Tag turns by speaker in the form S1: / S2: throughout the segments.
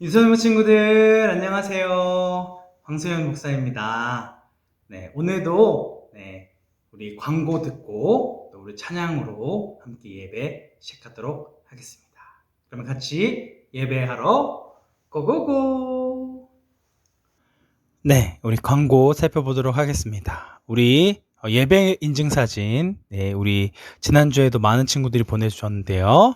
S1: 유소년 친구들 안녕하세요. 황소연 목사입니다. 네, 오늘도 우리 광고 듣고 또 우리 찬양으로 함께 예배 시작하도록 하겠습니다. 그러면 같이 예배하러 고고고. 네, 우리 광고 살펴보도록 하겠습니다. 우리 예배 인증사진, 우리 지난주에도 많은 친구들이 보내주셨는데요.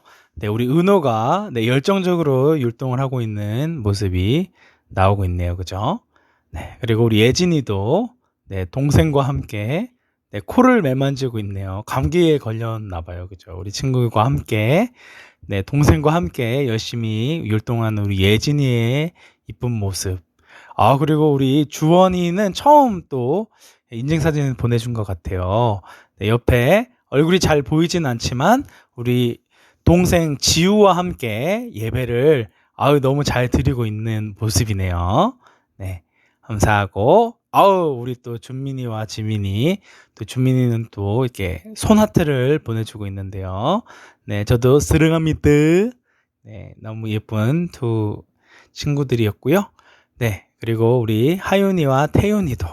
S1: 우리 은호가 열정적으로 율동을 하고 있는 모습이 나오고 있네요. 그죠? 그리고 우리 예진이도 동생과 함께 코를 매만지고 있네요. 감기에 걸렸나 봐요. 그죠? 우리 친구과 함께 동생과 함께 열심히 율동하는 우리 예진이의 이쁜 모습. 그리고 우리 주원이는 처음 또 인증사진을 보내준 것 같아요. 옆에 얼굴이 잘 보이진 않지만 우리 동생 지우와 함께 예배를 너무 잘 드리고 있는 모습이네요. 네, 감사하고 우리 또 준민이와 지민이, 또 준민이는 또 이렇게 손하트를 보내주고 있는데요. 네, 저도 스릉합니다. 네, 너무 예쁜 두 친구들이었고요. 네, 그리고 우리 하윤이와 태윤이도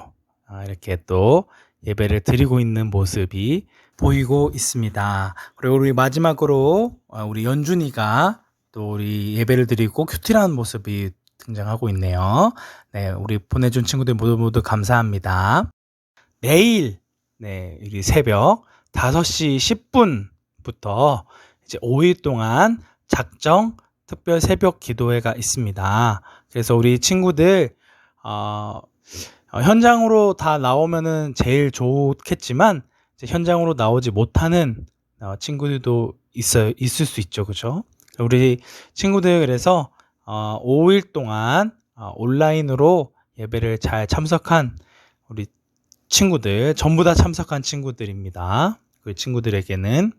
S1: 이렇게 또 예배를 드리고 있는 모습이 보이고 있습니다. 그리고 우리 마지막으로 우리 연준이가 또 우리 예배를 드리고 큐티라는 모습이 등장하고 있네요. 네, 우리 보내준 친구들 모두 감사합니다. 내일 우리 새벽 5시 10분부터 이제 5일 동안 작정 특별 새벽 기도회가 있습니다. 그래서 우리 친구들 현장으로 다 나오면은 제일 좋겠지만 현장으로 나오지 못하는 친구들도 있을 수 있죠. 그죠? 우리 친구들 그래서 5일 동안 온라인으로 예배를 잘 참석한 우리 친구들, 전부 다 참석한 친구들입니다. 그 친구들에게는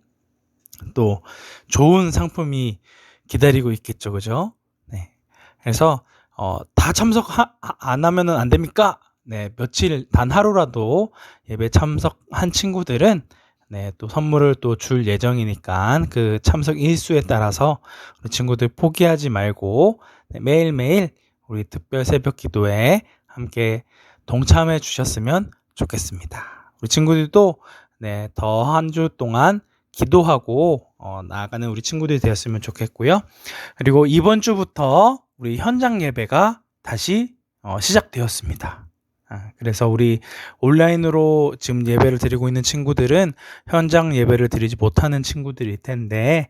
S1: 또 좋은 상품이 기다리고 있겠죠. 그죠? 네. 그래서 다 참석 안 하면은 안 됩니까? 네, 며칠 단 하루라도 예배 참석한 친구들은 또 선물을 또 줄 예정이니까 그 참석 일수에 따라서 우리 친구들 포기하지 말고 매일매일 우리 특별 새벽 기도에 함께 동참해 주셨으면 좋겠습니다. 우리 친구들도 더 한 주 동안 기도하고 나아가는 우리 친구들이 되었으면 좋겠고요. 그리고 이번 주부터 우리 현장 예배가 다시 시작되었습니다. 그래서 우리 온라인으로 지금 예배를 드리고 있는 친구들은 현장 예배를 드리지 못하는 친구들일 텐데,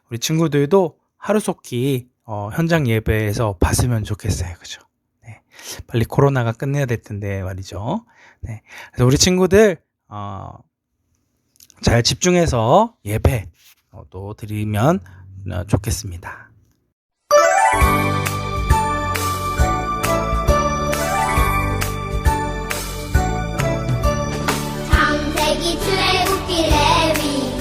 S1: 우리 친구들도 하루속히 현장 예배에서 봤으면 좋겠어요. 그죠? 빨리 코로나가 끝내야 될 텐데 말이죠. 그래서 우리 친구들 잘 집중해서 예배 또 드리면 좋겠습니다.
S2: 창세기 출애굽기 레위기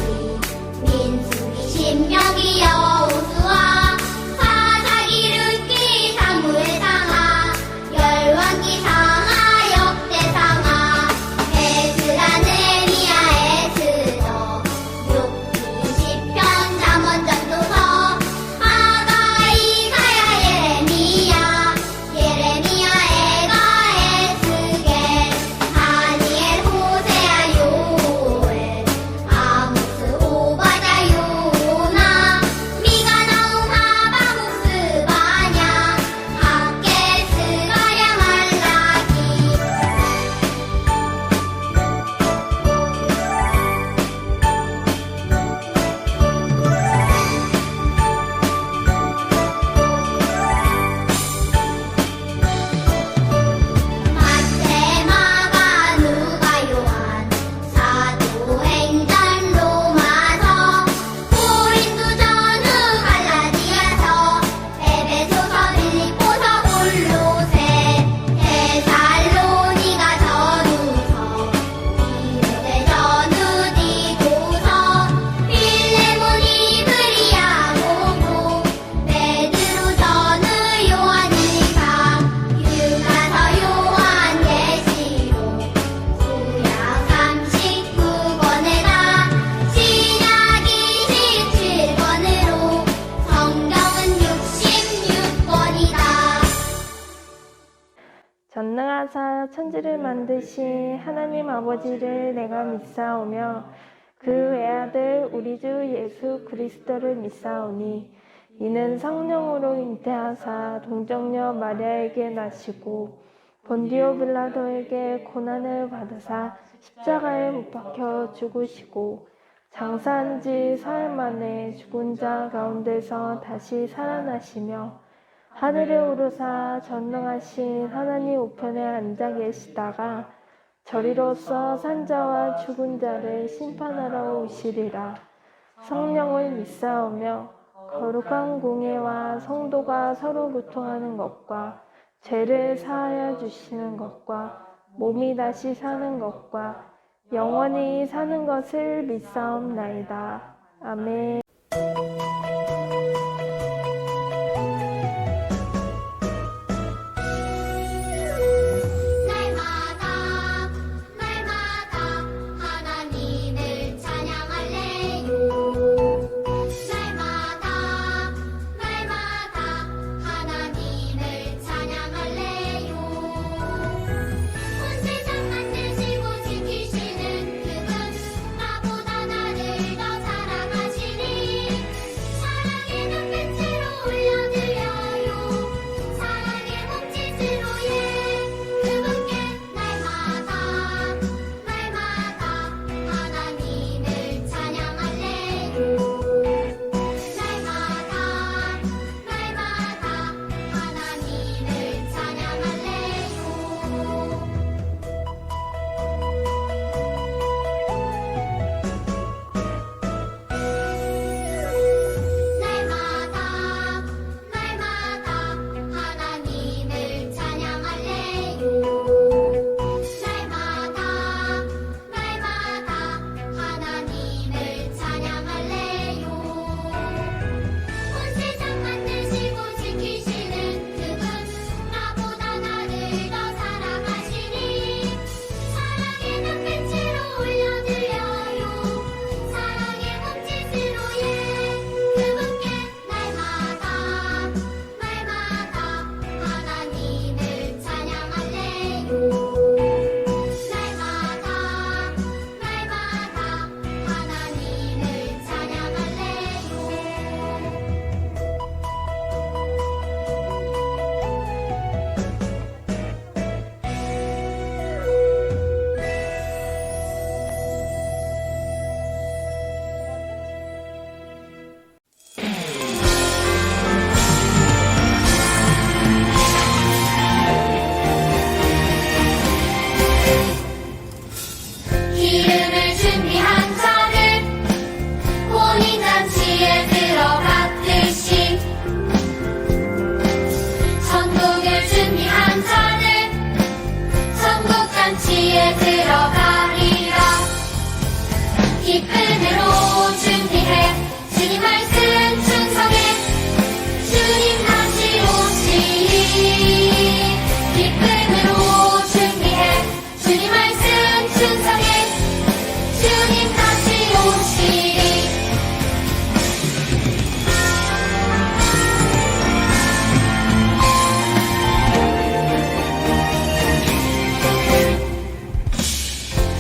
S2: 민수기 신명기 여호수아 사사기 룻기 사무엘 상하 열왕기 상하 역대상하 에스라 느헤미야 에스더 욥기 시편 잠언 전도서
S3: 전능하사 천지를 만드신 하나님 아버지를 내가 믿사오며 그 외아들 우리 주 예수 그리스도를 믿사오니 이는 성령으로 잉태하사 동정녀 마리아에게 나시고 본디오 빌라도에게 고난을 받으사 십자가에 못 박혀 죽으시고 장사한 지 사흘 만에 죽은 자 가운데서 다시 살아나시며 하늘에 오르사 전능하신 하나님 우편에 앉아 계시다가 저리로서 산자와 죽은 자를 심판하러 오시리라. 성령을 믿사오며 거룩한 공예와 성도가 서로 교통하는 것과 죄를 사하여 주시는 것과 몸이 다시 사는 것과 영원히 사는 것을 믿사옵나이다. 아멘.
S2: 날마다 날마다 하나님을 찬양할래요. 날마다 날마다 하나님을 찬양할래요. 온 세상 만드시고 지키시는 그분 나보다 나를 더 사랑하시니 사랑의 눈빛으로 올려드려요. 사랑의 몸짓으로 그분께 날마다 날마다 하나님을 찬양할래요. 날마다 날마다 하나님을 찬양할래요. 날마다 날마다 하나님을 찬양할래요. 날마다 날마다 하나님을 찬양할래요. 온 세상 만드시고 지키시는 그분 나보다 나를 더 사랑하시니 사랑의 눈빛으로 올려드려요. 사랑의 몸짓으로 그분께 날마다 날마다 하나님을 찬양할래요. 날마다 날마다 하나님을 찬양할래요. 기름을 준비한 자는 혼인잔치에 들어갔듯이 천국을 준비한 자는 천국잔치에 들어가리라. 기쁨으로 준비해 주님 말씀 충성해 주님 다시 오시리. 기쁨으로 준비해 주님 말씀 충성해 주님 다시 오시리.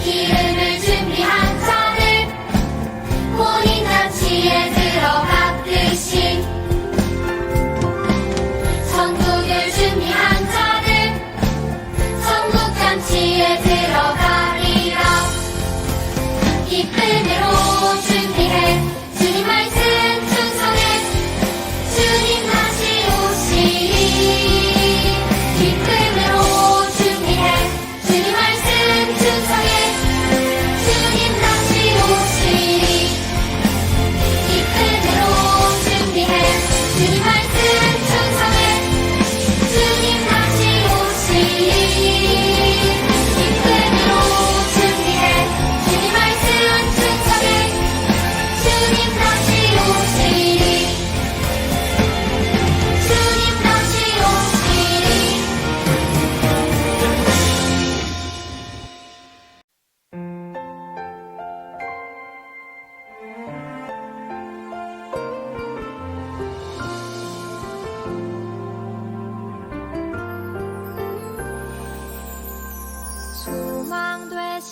S2: 기름을 준비한 자는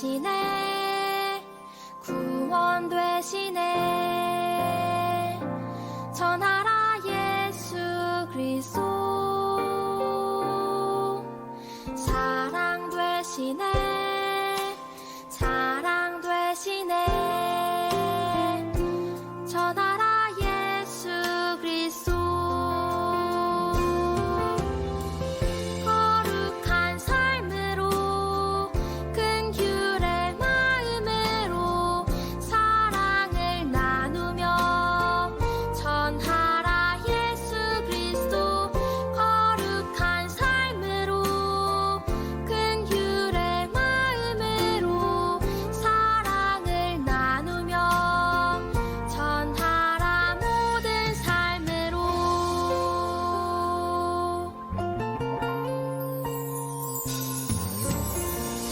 S2: 되시네 구원 되시네 전하라 예수 그리스도 사랑 되시네 사랑 되시네 전하라 예수 그리스도 거룩한 삶으로 긍휼의 마음으로 사랑을 나누며 전하라 예수 그리스도 거룩한 삶으로 긍휼의 마음으로 사랑을 나누며 전하라 모든 삶으로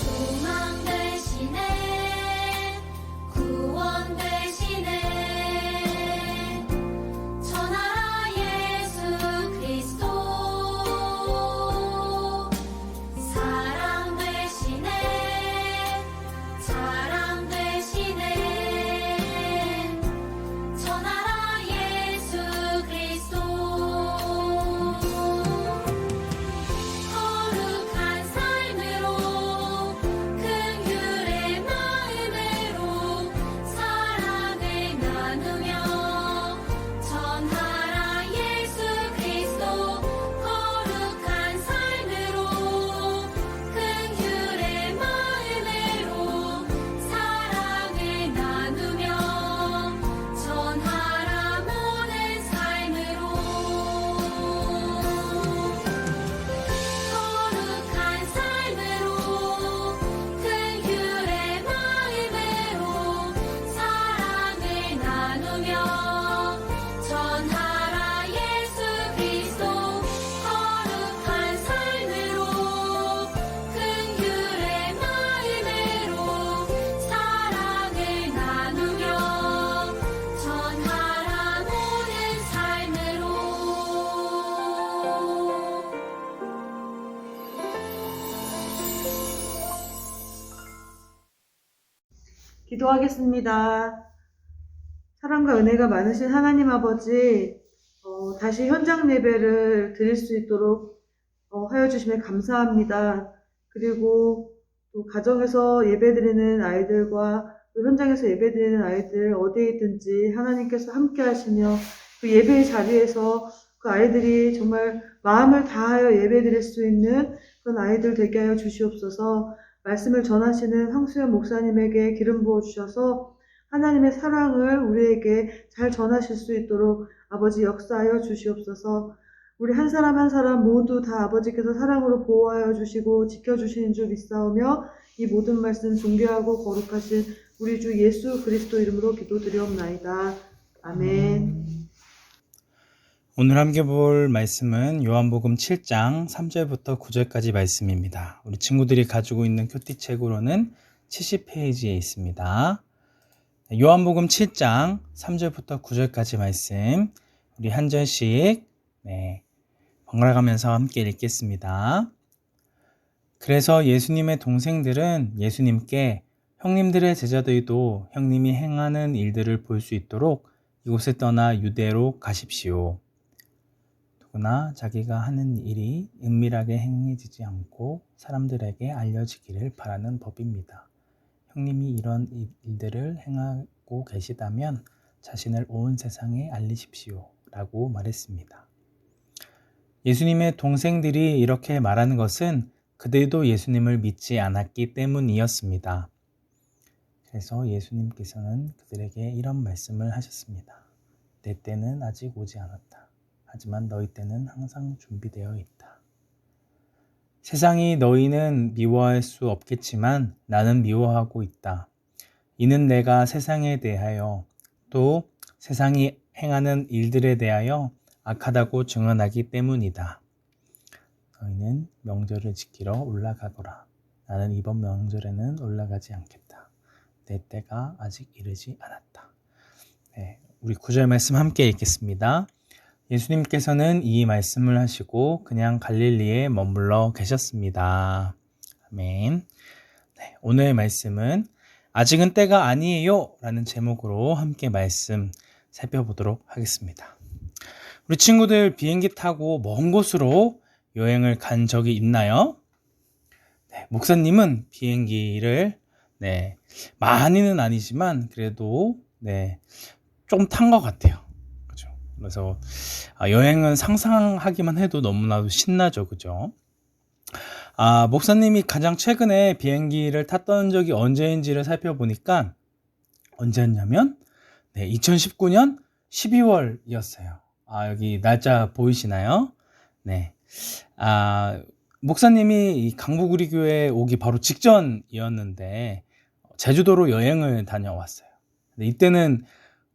S2: 소망 되시네 구원 되시네 전하라 예수 그리스도 사랑 되시네 사랑 되시네 전하라 예수 그리스도 거룩한 삶으로 긍휼의 마음으로 사랑을 나누며 전하라 예수 그리스도 거룩한 삶으로 긍휼의 마음으로 사랑을 나누며 전하라 모든 삶으로 거룩한 삶으로 긍휼의 마음으로 사랑을 나누며 전하라 예수 그리스도 거룩한 삶으로 긍휼의 마음으로 사랑을 나누며 전하라 모든 삶으로
S4: 기도하겠습니다. 사랑과 은혜가 많으신 하나님 아버지, 다시 현장 예배를 드릴 수 있도록 하여 주심에 감사합니다. 그리고 또 가정에서 예배드리는 아이들과 또 현장에서 예배드리는 아이들 어디에 있든지 하나님께서 함께 하시며 그 예배의 자리에서 그 아이들이 정말 마음을 다하여 예배드릴 수 있는 그런 아이들 되게 하여 주시옵소서. 말씀을 전하시는 황수연 목사님에게 기름 부어 주셔서 하나님의 사랑을 우리에게 잘 전하실 수 있도록 아버지 역사하여 주시옵소서. 우리 한 사람 한 사람 모두 다 아버지께서 사랑으로 보호하여 주시고 지켜주시는 줄 믿사오며 이 모든 말씀 존귀하고 거룩하신 우리 주 예수 그리스도 이름으로 기도드리옵나이다. 아멘.
S1: 오늘 함께 볼 말씀은 요한복음 7장 3절부터 9절까지 말씀입니다. 우리 친구들이 가지고 있는 큐티책으로는 70페이지에 있습니다. 요한복음 7장 3절부터 9절까지 말씀 우리 한 절씩 번갈아가면서 함께 읽겠습니다. 그래서 예수님의 동생들은 예수님께 형님들의 제자들도 형님이 행하는 일들을 볼 수 있도록 이곳을 떠나 유대로 가십시오. 누구나 자기가 하는 일이 은밀하게 행해지지 않고 사람들에게 알려지기를 바라는 법입니다. 형님이 이런 일들을 행하고 계시다면 자신을 온 세상에 알리십시오. 라고 말했습니다. 예수님의 동생들이 이렇게 말하는 것은 그들도 예수님을 믿지 않았기 때문이었습니다. 그래서 예수님께서는 그들에게 이런 말씀을 하셨습니다. 내 때는 아직 오지 않았다. 하지만 너희 때는 항상 준비되어 있다. 세상이 너희는 미워할 수 없겠지만 나는 미워하고 있다. 이는 내가 세상에 대하여 또 세상이 행하는 일들에 대하여 악하다고 증언하기 때문이다. 너희는 명절을 지키러 올라가거라. 나는 이번 명절에는 올라가지 않겠다. 내 때가 아직 이르지 않았다. 우리 9절 말씀 함께 읽겠습니다. 예수님께서는 이 말씀을 하시고 그냥 갈릴리에 머물러 계셨습니다. 아멘. 오늘의 말씀은 아직은 때가 아니에요 라는 제목으로 함께 말씀 살펴보도록 하겠습니다. 우리 친구들 비행기 타고 먼 곳으로 여행을 간 적이 있나요? 목사님은 비행기를 많이는 아니지만 그래도 좀 탄 것 같아요. 그죠? 그래서 여행은 상상하기만 해도 너무나도 신나죠, 그죠? 목사님이 가장 최근에 비행기를 탔던 적이 언제인지를 살펴보니까 언제였냐면 2019년 12월이었어요. 여기 날짜 보이시나요? 목사님이 이 강북우리교회에 오기 바로 직전이었는데 제주도로 여행을 다녀왔어요. 근데 이때는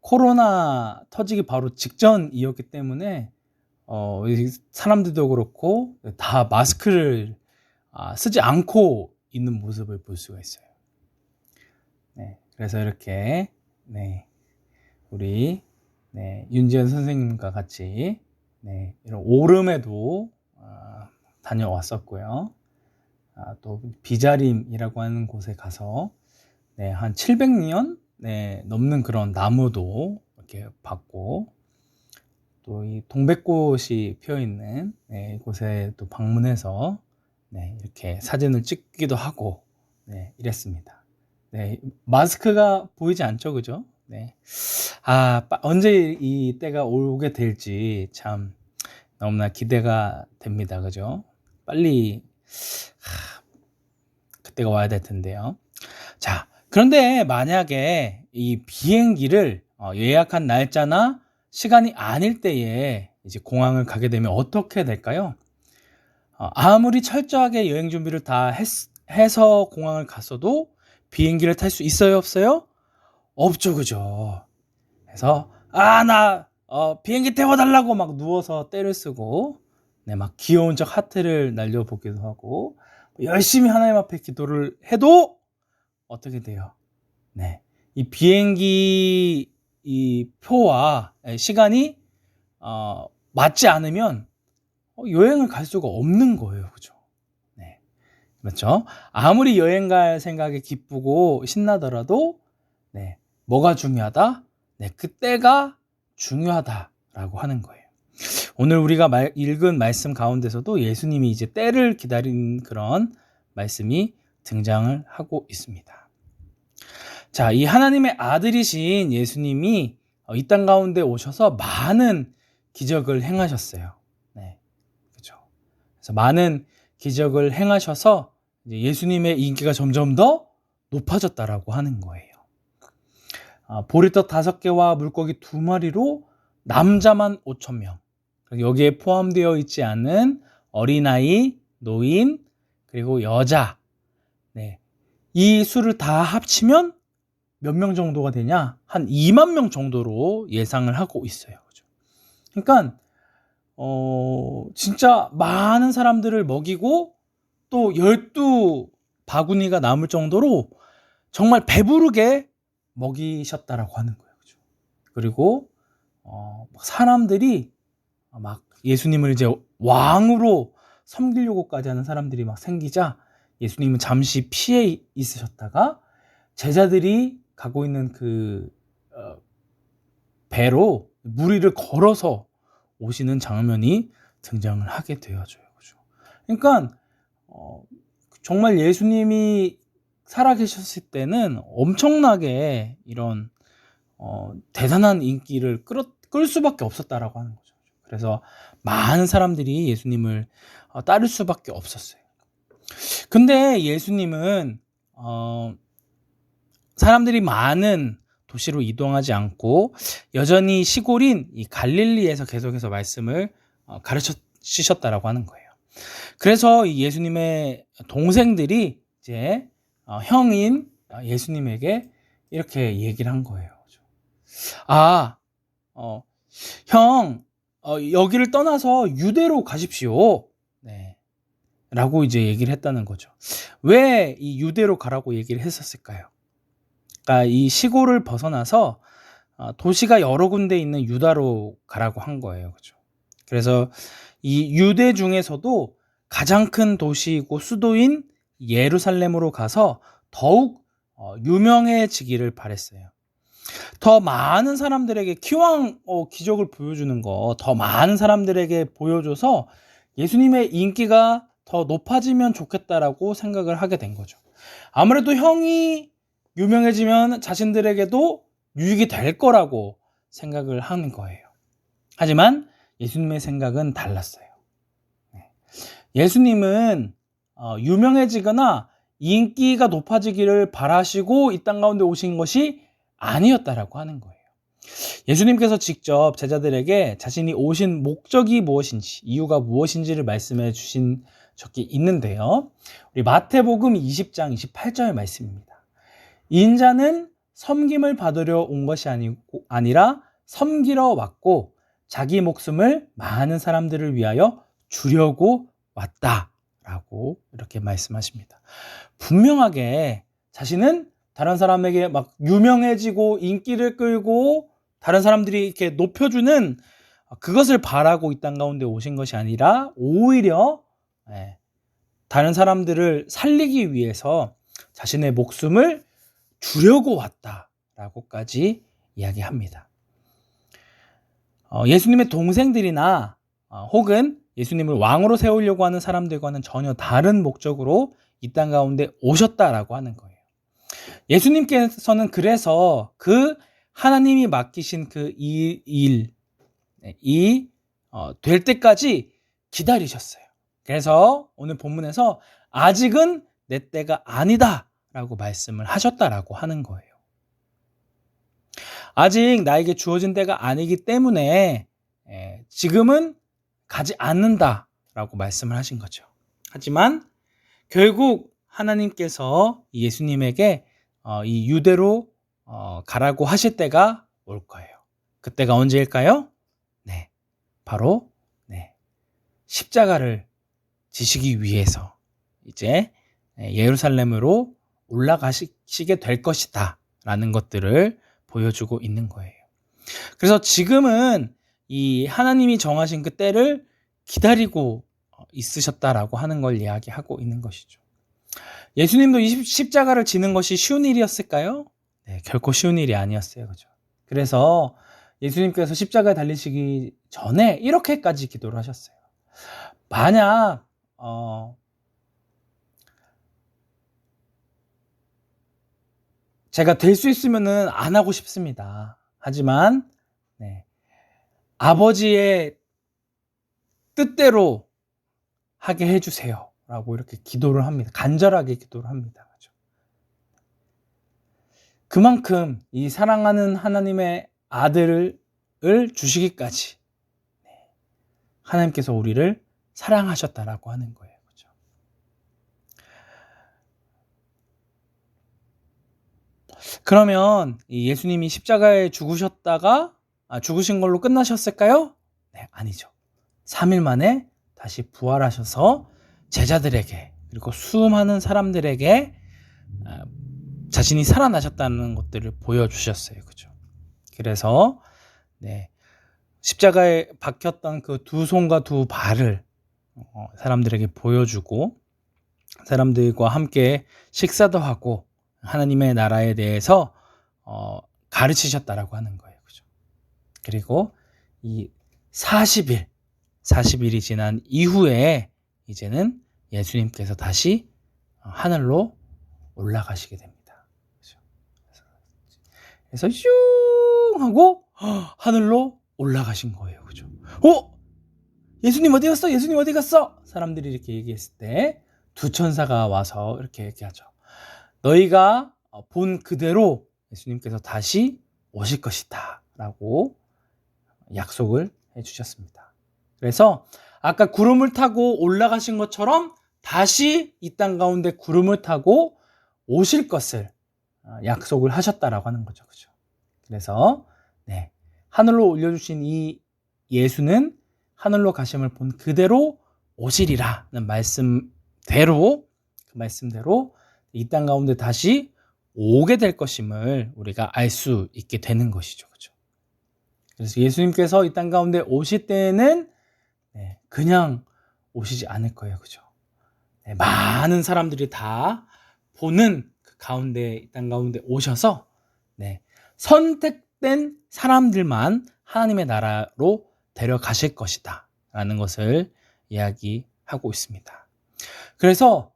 S1: 코로나 터지기 바로 직전이었기 때문에 사람들도 그렇고 다 마스크를 쓰지 않고 있는 모습을 볼 수가 있어요. 그래서 이렇게 우리 윤지연 선생님과 같이 이런 오름에도 다녀왔었고요. 또 비자림이라고 하는 곳에 가서 한 700년 넘는 그런 나무도 이렇게 봤고, 또 이 동백꽃이 피어 있는 곳에 또 방문해서 이렇게 사진을 찍기도 하고 이랬습니다. 마스크가 보이지 않죠, 그죠? 언제 이 때가 오게 될지 참 너무나 기대가 됩니다, 그죠? 빨리 그때가 와야 될 텐데요. 자, 그런데 만약에 이 비행기를 예약한 날짜나 시간이 아닐 때에 이제 공항을 가게 되면 어떻게 될까요? 아무리 철저하게 여행 준비를 다 해서 공항을 갔어도 비행기를 탈 수 있어요, 없어요? 없죠, 그죠? 그래서 비행기 태워달라고 막 누워서 떼를 쓰고 막 귀여운 척 하트를 날려보기도 하고 열심히 하나님 앞에 기도를 해도 어떻게 돼요? 이 비행기 이 표와 시간이 맞지 않으면 여행을 갈 수가 없는 거예요, 그죠? 그렇죠? 아무리 여행 갈 생각에 기쁘고 신나더라도 뭐가 중요하다? 그때가 중요하다라고 하는 거예요. 오늘 우리가 읽은 말씀 가운데서도 예수님이 이제 때를 기다린 그런 말씀이 등장을 하고 있습니다. 자, 이 하나님의 아들이신 예수님이 이 땅 가운데 오셔서 많은 기적을 행하셨어요. 그렇죠. 그래서 많은 기적을 행하셔서 이제 예수님의 인기가 점점 더 높아졌다라고 하는 거예요. 보리떡 5개와 물고기 2마리로 남자만 5,000명. 여기에 포함되어 있지 않은 어린아이, 노인, 그리고 여자. 이 수를 다 합치면 몇 명 정도가 되냐? 한 2만 명 정도로 예상을 하고 있어요. 그러니까 진짜 많은 사람들을 먹이고 또 12바구니가 남을 정도로 정말 배부르게 먹이셨다라고 하는 거예요. 그죠? 그리고 사람들이 막 예수님을 이제 왕으로 섬기려고까지 하는 사람들이 막 생기자 예수님은 잠시 피해 있으셨다가 제자들이 가고 있는 그 배로 무리를 걸어서 오시는 장면이 등장을 하게 되어져요. 그죠? 그러니까 정말 예수님이 살아계셨을 때는 엄청나게 이런 대단한 인기를 끌 수밖에 없었다라고 하는 거죠. 그래서 많은 사람들이 예수님을 따를 수밖에 없었어요. 근데 예수님은 사람들이 많은 도시로 이동하지 않고 여전히 시골인 이 갈릴리에서 계속해서 말씀을 가르치셨다라고 하는 거예요. 그래서 이 예수님의 동생들이 이제 형인 예수님에게 이렇게 얘기를 한 거예요. 형, 여기를 떠나서 유대로 가십시오. 라고 이제 얘기를 했다는 거죠. 왜 이 유대로 가라고 얘기를 했었을까요? 그러니까 이 시골을 벗어나서 도시가 여러 군데 있는 유다로 가라고 한 거예요. 그죠? 그래서 이 유대 중에서도 가장 큰 도시이고 수도인 예루살렘으로 가서 더욱 유명해지기를 바랬어요. 더 많은 사람들에게 기왕 기적을 보여주는 거 더 많은 사람들에게 보여줘서 예수님의 인기가 더 높아지면 좋겠다라고 생각을 하게 된 거죠. 아무래도 형이 유명해지면 자신들에게도 유익이 될 거라고 생각을 하는 거예요. 하지만 예수님의 생각은 달랐어요. 예수님은 유명해지거나 인기가 높아지기를 바라시고 이 땅 가운데 오신 것이 아니었다라고 하는 거예요. 예수님께서 직접 제자들에게 자신이 오신 목적이 무엇인지, 이유가 무엇인지를 말씀해 주신 적이 있는데요. 우리 마태복음 20장 28절 말씀입니다. 인자는 섬김을 받으려 온 것이 아니라 섬기러 왔고 자기 목숨을 많은 사람들을 위하여 주려고 왔다라고 이렇게 말씀하십니다. 분명하게 자신은 다른 사람에게 막 유명해지고 인기를 끌고 다른 사람들이 이렇게 높여주는 그것을 바라고 이 땅 가운데 오신 것이 아니라 오히려 다른 사람들을 살리기 위해서 자신의 목숨을 주려고 왔다라고까지 이야기합니다. 예수님의 동생들이나 혹은 예수님을 왕으로 세우려고 하는 사람들과는 전혀 다른 목적으로 이 땅 가운데 오셨다라고 하는 거예요. 예수님께서는 그래서 그 하나님이 맡기신 그 될 때까지 기다리셨어요. 그래서 오늘 본문에서 아직은 내 때가 아니다 라고 말씀을 하셨다라고 하는 거예요. 아직 나에게 주어진 때가 아니기 때문에 지금은 가지 않는다 라고 말씀을 하신 거죠. 하지만 결국 하나님께서 예수님에게 이 유대로 가라고 하실 때가 올 거예요. 그때가 언제일까요? 네, 바로 십자가를 지시기 위해서 이제 예루살렘으로 올라가시게 될 것이다 라는 것들을 보여주고 있는 거예요. 그래서 지금은 이 하나님이 정하신 그 때를 기다리고 있으셨다라고 하는 걸 이야기하고 있는 것이죠. 예수님도 이 십자가를 지는 것이 쉬운 일이었을까요? 네, 결코 쉬운 일이 아니었어요. 그죠? 그래서 예수님께서 십자가에 달리시기 전에 이렇게까지 기도를 하셨어요. 만약 제가 될 수 있으면은 안 하고 싶습니다. 하지만 아버지의 뜻대로 하게 해주세요 라고 이렇게 기도를 합니다. 간절하게 기도를 합니다. 그죠? 그만큼 이 사랑하는 하나님의 아들을 주시기까지 하나님께서 우리를 사랑하셨다라고 하는 거예요. 그죠? 그러면 이 예수님이 십자가에 죽으신 걸로 끝나셨을까요? 네, 아니죠. 3일 만에 다시 부활하셔서 제자들에게 그리고 수많은 사람들에게 자신이 살아나셨다는 것들을 보여주셨어요. 그죠? 그래서 십자가에 박혔던 그 두 손과 두 발을 사람들에게 보여주고 사람들과 함께 식사도 하고 하나님의 나라에 대해서 가르치셨다라고 하는 거예요. 그죠? 그리고 이 40일이 지난 이후에 이제는 예수님께서 다시 하늘로 올라가시게 됩니다. 그죠? 그래서 슝 하고 하늘로 올라가신 거예요. 그죠? 예수님 어디 갔어? 예수님 어디 갔어? 사람들이 이렇게 얘기했을 때 두 천사가 와서 이렇게 얘기하죠. 너희가 본 그대로 예수님께서 다시 오실 것이다 라고 약속을 해주셨습니다. 그래서 아까 구름을 타고 올라가신 것처럼 다시 이 땅 가운데 구름을 타고 오실 것을 약속을 하셨다라고 하는 거죠. 그죠? 그래서 하늘로 올려주신 이 예수는 하늘로 가심을 본 그대로 오시리라는 말씀대로 이 땅 가운데 다시 오게 될 것임을 우리가 알 수 있게 되는 것이죠. 그죠? 그래서 예수님께서 이 땅 가운데 오실 때에는 그냥 오시지 않을 거예요. 그죠? 많은 사람들이 다 보는 그 가운데 이 땅 가운데 오셔서 선택된 사람들만 하나님의 나라로 데려가실 것이다 라는 것을 이야기하고 있습니다. 그래서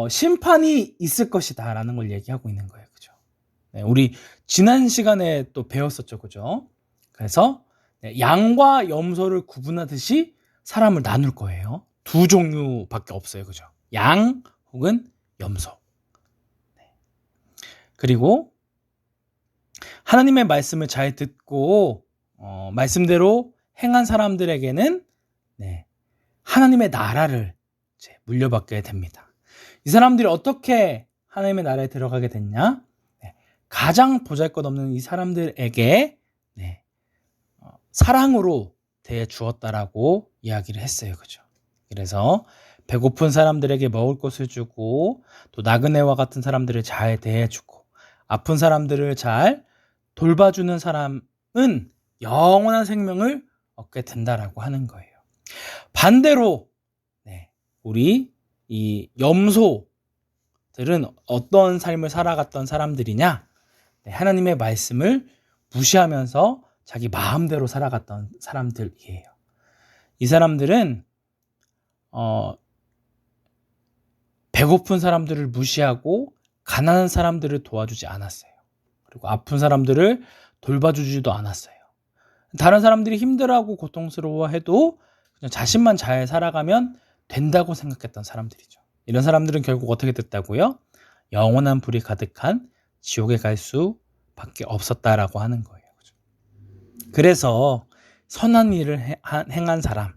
S1: 심판이 있을 것이다 라는 걸 얘기하고 있는 거예요. 그죠? 우리 지난 시간에 또 배웠었죠. 그죠? 그래서 양과 염소를 구분하듯이 사람을 나눌 거예요. 두 종류밖에 없어요. 그죠? 양 혹은 염소. 그리고 하나님의 말씀을 잘 듣고 말씀대로 행한 사람들에게는 하나님의 나라를 이제 물려받게 됩니다. 이 사람들이 어떻게 하나님의 나라에 들어가게 됐냐? 가장 보잘것없는 이 사람들에게 사랑으로 대해 주었다라고 이야기를 했어요. 그죠? 그래서 배고픈 사람들에게 먹을 것을 주고 또 나그네와 같은 사람들을 잘 대해주고 아픈 사람들을 잘 돌봐주는 사람은 영원한 생명을 얻게 된다라고 하는 거예요. 반대로 우리 이 염소들은 어떤 삶을 살아갔던 사람들이냐? 하나님의 말씀을 무시하면서 자기 마음대로 살아갔던 사람들이에요. 이 사람들은 배고픈 사람들을 무시하고 가난한 사람들을 도와주지 않았어요. 그리고 아픈 사람들을 돌봐주지도 않았어요. 다른 사람들이 힘들어하고 고통스러워해도 그냥 자신만 잘 살아가면 된다고 생각했던 사람들이죠. 이런 사람들은 결국 어떻게 됐다고요? 영원한 불이 가득한 지옥에 갈 수밖에 없었다라고 하는 거예요. 그래서 선한 일을 행한 사람,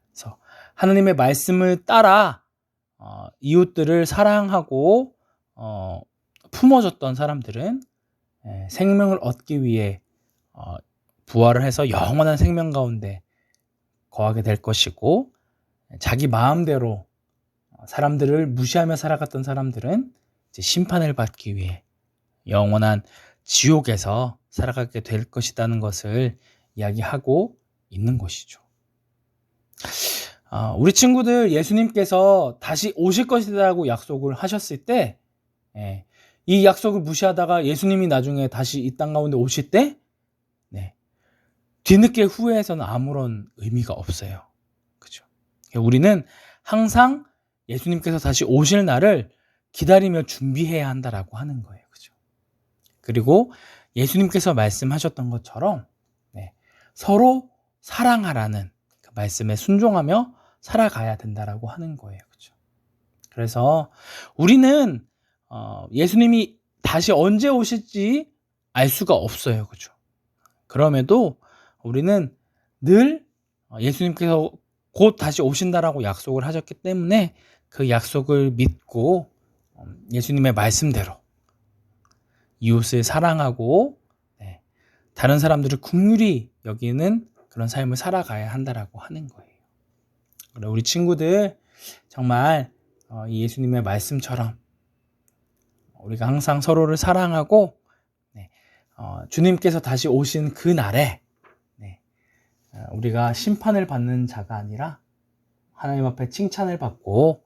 S1: 그래서 하나님의 말씀을 따라 이웃들을 사랑하고 품어줬던 사람들은 생명을 얻기 위해 부활을 해서 영원한 생명 가운데 거하게 될 것이고, 자기 마음대로 사람들을 무시하며 살아갔던 사람들은 이제 심판을 받기 위해 영원한 지옥에서 살아가게 될 것이라는 것을 이야기하고 있는 것이죠. 우리 친구들 예수님께서 다시 오실 것이라고 약속을 하셨을 때, 이 약속을 무시하다가 예수님이 나중에 다시 이 땅 가운데 오실 때 뒤늦게 후회해서는 아무런 의미가 없어요. 그죠? 우리는 항상 예수님께서 다시 오실 날을 기다리며 준비해야 한다라고 하는 거예요. 그죠? 그리고 예수님께서 말씀하셨던 것처럼 서로 사랑하라는 그 말씀에 순종하며 살아가야 된다라고 하는 거예요. 그죠? 그래서 우리는 예수님이 다시 언제 오실지 알 수가 없어요. 그죠? 그럼에도 우리는 늘 예수님께서 곧 다시 오신다라고 약속을 하셨기 때문에 그 약속을 믿고 예수님의 말씀대로 이웃을 사랑하고 다른 사람들을 긍휼히 여기는 그런 삶을 살아가야 한다라고 하는 거예요. 우리 친구들 정말 이 예수님의 말씀처럼 우리가 항상 서로를 사랑하고 주님께서 다시 오신 그 날에 우리가 심판을 받는 자가 아니라 하나님 앞에 칭찬을 받고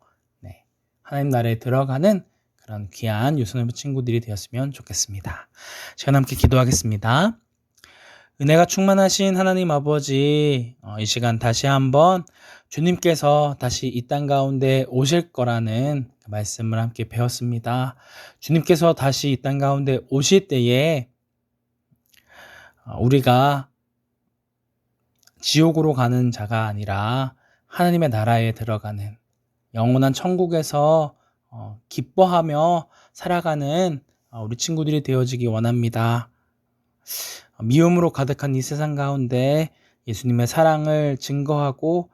S1: 하나님 나라에 들어가는 그런 귀한 유선의 친구들이 되었으면 좋겠습니다. 시간 함께 기도하겠습니다. 은혜가 충만하신 하나님 아버지, 이 시간 다시 한번 주님께서 다시 이 땅 가운데 오실 거라는 말씀을 함께 배웠습니다. 주님께서 다시 이 땅 가운데 오실 때에 우리가 지옥으로 가는 자가 아니라 하나님의 나라에 들어가는 영원한 천국에서 기뻐하며 살아가는 우리 친구들이 되어지기 원합니다. 미움으로 가득한 이 세상 가운데 예수님의 사랑을 증거하고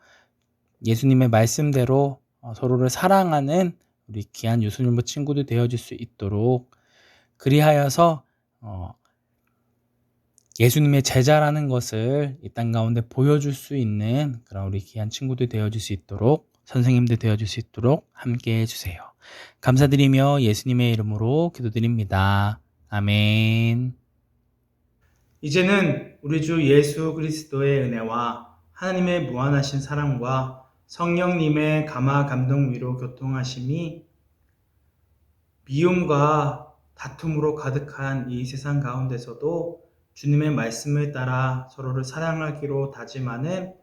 S1: 예수님의 말씀대로 서로를 사랑하는 우리 귀한 유수님부 친구들 되어질 수 있도록, 그리하여서 예수님의 제자라는 것을 이 땅 가운데 보여줄 수 있는 그런 우리 귀한 친구들 되어줄 수 있도록, 선생님들 되어줄 수 있도록 함께 해주세요. 감사드리며 예수님의 이름으로 기도드립니다. 아멘. 이제는 우리 주 예수 그리스도의 은혜와 하나님의 무한하신 사랑과 성령님의 감화 감동 위로 교통하심이 미움과 다툼으로 가득한 이 세상 가운데서도 주님의 말씀을 따라 서로를 사랑하기로 다짐하는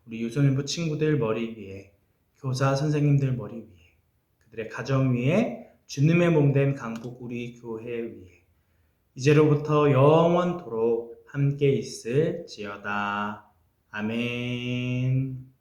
S1: 우리 유소년부 친구들 머리 위에, 교사 선생님들 머리 위에, 그들의 가정 위에, 주님의 몸된 강북 우리 교회 위에 이제로부터 영원토록 함께 있을지어다. 아멘.